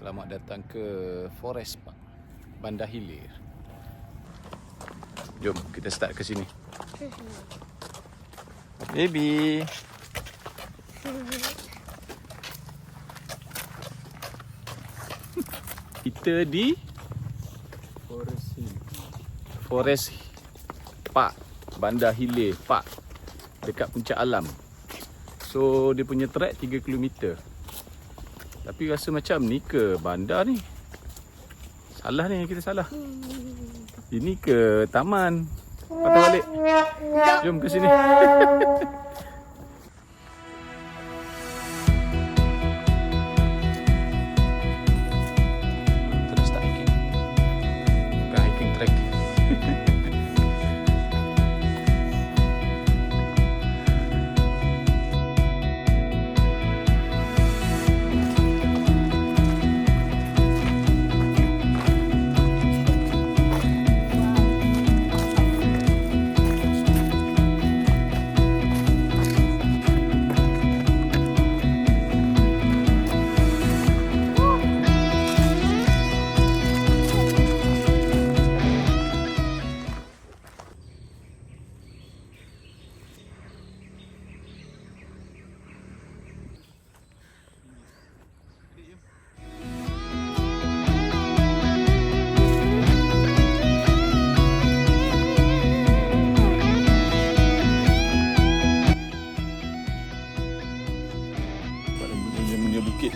Selamat datang ke Forest Park Bandar Hilir. Jom kita start ke sini. Baby. Kita di Forest Park Bandar Hilir Park dekat Puncak Alam. So dia punya trek 3 km. Tapi rasa macam ni ke bandar ni? Salah ni, kita salah. Ini ke taman? Patah balik. Jom ke sini. Terus start hiking. Bukan hiking track. Bukit.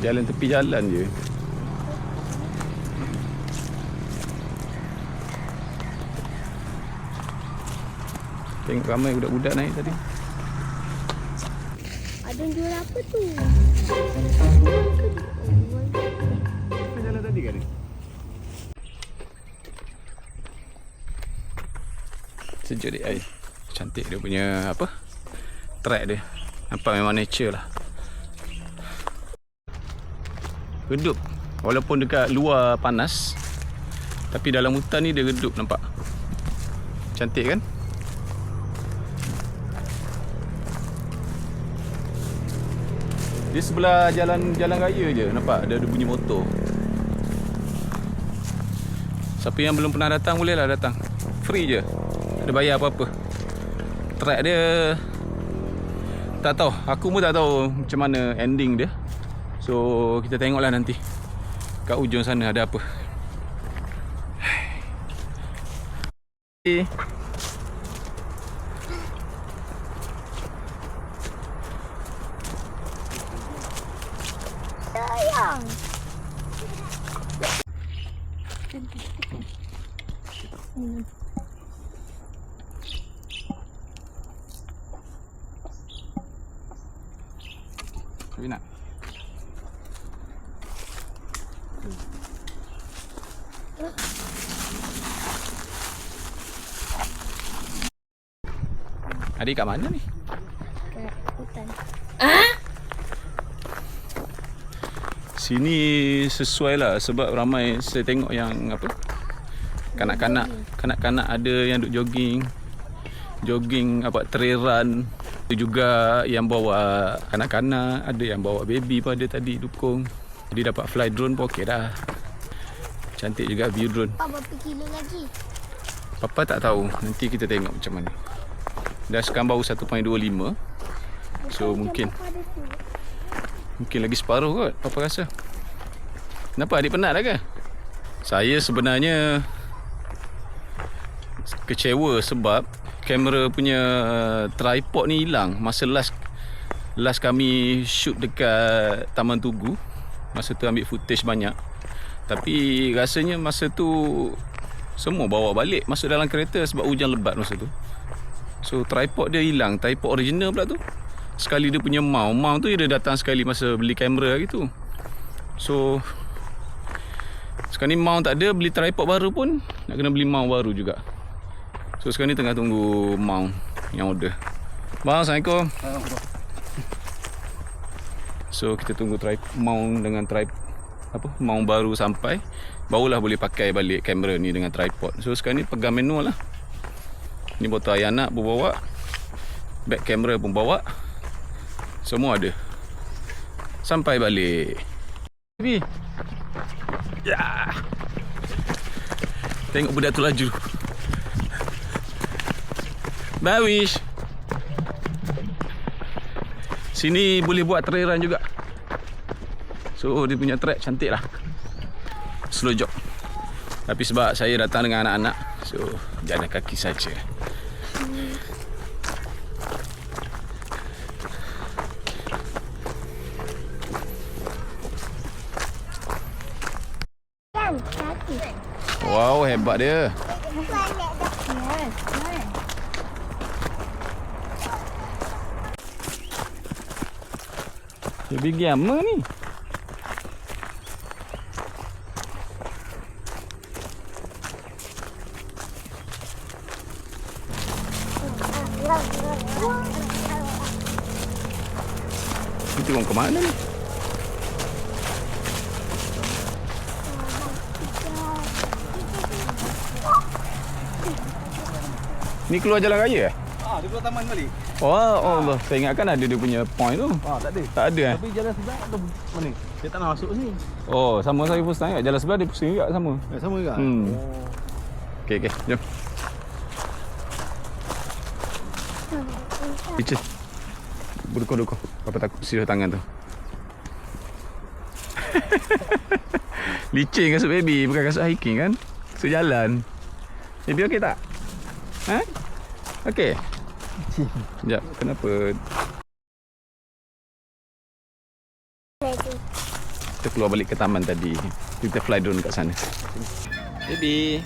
Jalan tepi jalan je. Tengok ramai budak-budak naik tadi. Ada yang jual apa tu? Apa jalan tadi kan ni? Sejuk dia air. Cantik dia punya apa? Track dia. Nampak memang nature lah. Redup. Walaupun dekat luar panas, tapi dalam hutan ni dia redup, nampak. Cantik kan? Di sebelah jalan raya je, nampak ada bunyi motor. Siapa yang belum pernah datang bolehlah datang. Free je. Tak ada bayar apa-apa. Track dia tak tahu, aku pun tak tahu macam mana ending dia. So kita tengoklah nanti kat ujung sana ada apa. Sayang. Tapi nak. Adik kat mana ni? Kat hutan. Sini sesuai lah sebab ramai saya tengok yang apa? Kanak-kanak ada yang duk jogging apa trail run. Itu juga yang bawa kanak-kanak, ada yang bawa baby pun ada tadi dukung. Jadi dapat fly drone pun okey dah. Cantik juga view drone. Apa berapa kilo lagi? Papa tak tahu, nanti kita tengok macam mana. Dah sekarang baru 1.25. So mungkin lagi separuh kot Papa rasa. Kenapa adik penat dah ke? Saya sebenarnya kecewa sebab kamera punya tripod ni hilang. Masa last kami shoot dekat Taman Tugu, masa tu ambil footage banyak. Tapi rasanya masa tu semua bawa balik masuk dalam kereta sebab hujan lebat masa tu. So tripod dia hilang, tripod original pula tu. Sekali dia punya mount tu dia datang sekali masa beli kamera gitu. So sekarang ni mount tak ada, beli tripod baru pun nak kena beli mount baru juga. So sekarang ni tengah tunggu mount yang order. Bang, Assalamualaikum. So kita tunggu mount dengan mount baru sampai, barulah boleh pakai balik kamera ni dengan tripod. So sekarang ni pegang manual lah. Ni botol air anak pun bawa, back kamera pun bawa, semua ada. Sampai balik. Baby. Ya. Tengok budak tu laju. Bawish. Sini boleh buat trail run juga. So dia punya track cantik lah. Slow jog. Tapi sebab saya datang dengan anak-anak, so jalan kaki saja. Wow, hebat dia. Dia pergi apa ni? Itu orang ke mana ni? Ni keluar jalan raya? Dia keluar taman balik. Oh Allah, saya ingatkan ada dia punya point tu. Tak ada. Tak ada Tapi jalan sebelah atau mana? Dia tak nak masuk sini. Oh, sama saya pun setengah. Jalan sebelah dia pusing juga sama. Sama juga? Oh. Okey, jom. Teacher. Berdukung. Papa takut sirah tangan tu. Licin kasut baby, bukan kasut hiking kan? Kasut jalan. Baby okey tak? Ha? Okey. Sekejap, kenapa? Kita keluar balik ke taman tadi. Kita fly drone kat sana. Baby.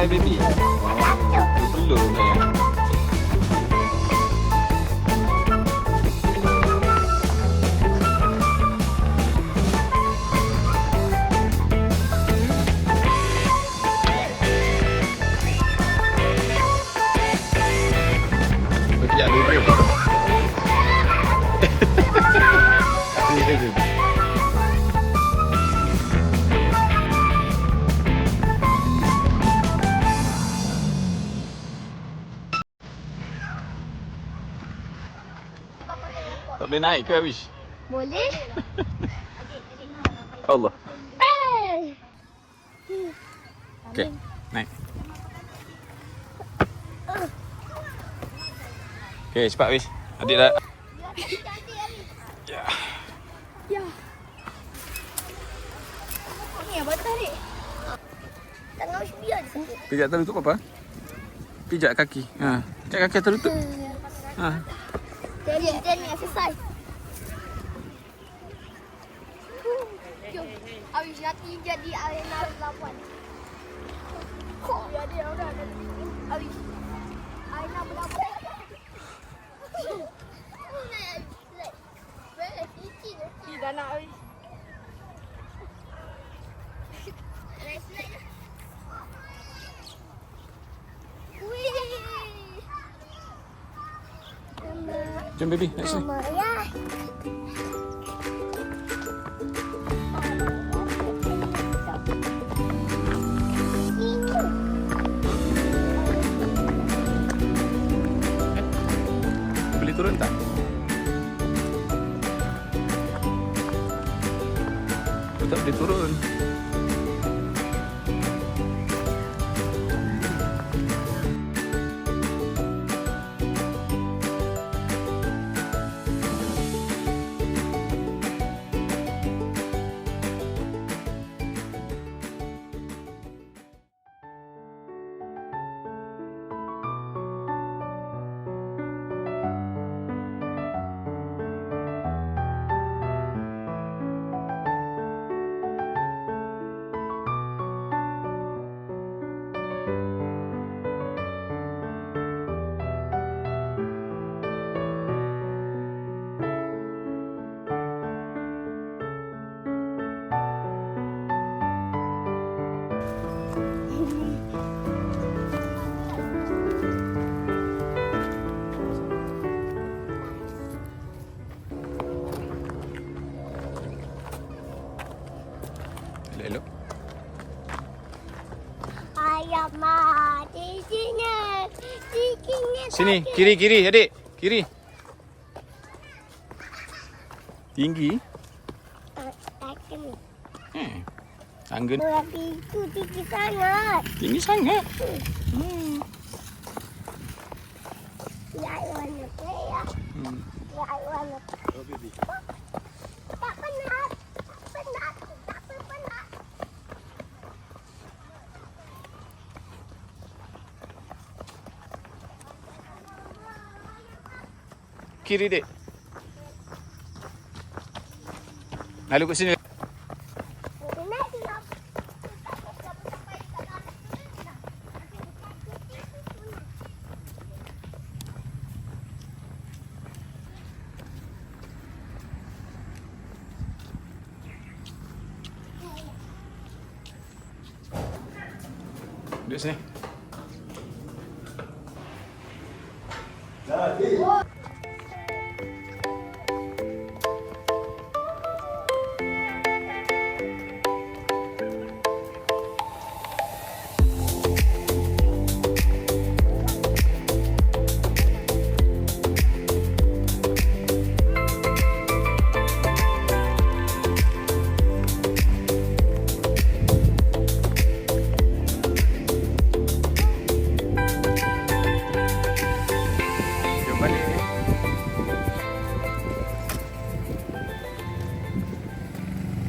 Bye baby. Belum sayang. Sekejap dulu. Ini dia. Tak boleh naik ke Awish? Boleh? Allah. Eh. Okey, naik. Okey, cepat Awish. Adik dah. Ya. Ya. Ni abang tarik. Tangan Ush biar dia sakit. Pijak tertutup apa? Pijak kaki. Ha, pijak kaki tertutup. Ha. Training exercise. Jom. Awish nanti jadi arena berlawan. Kok jadi orang Awish. Arena berlawan. Dah nak Awish. Jom baby, naik sini. Mama ya. Boleh turun tak? Tak boleh turun. Elok-elok. Ayam mati sini. Sini, kiri adik. Kiri. Tinggi. Takkan. Tangga Tapi itu tinggi sangat. tinggi sangat. Ya, I want to play. Ya, I want to. Tak penat. Penat. Tak penat. Kiri dek. Lalu ke sini. Duduk sini.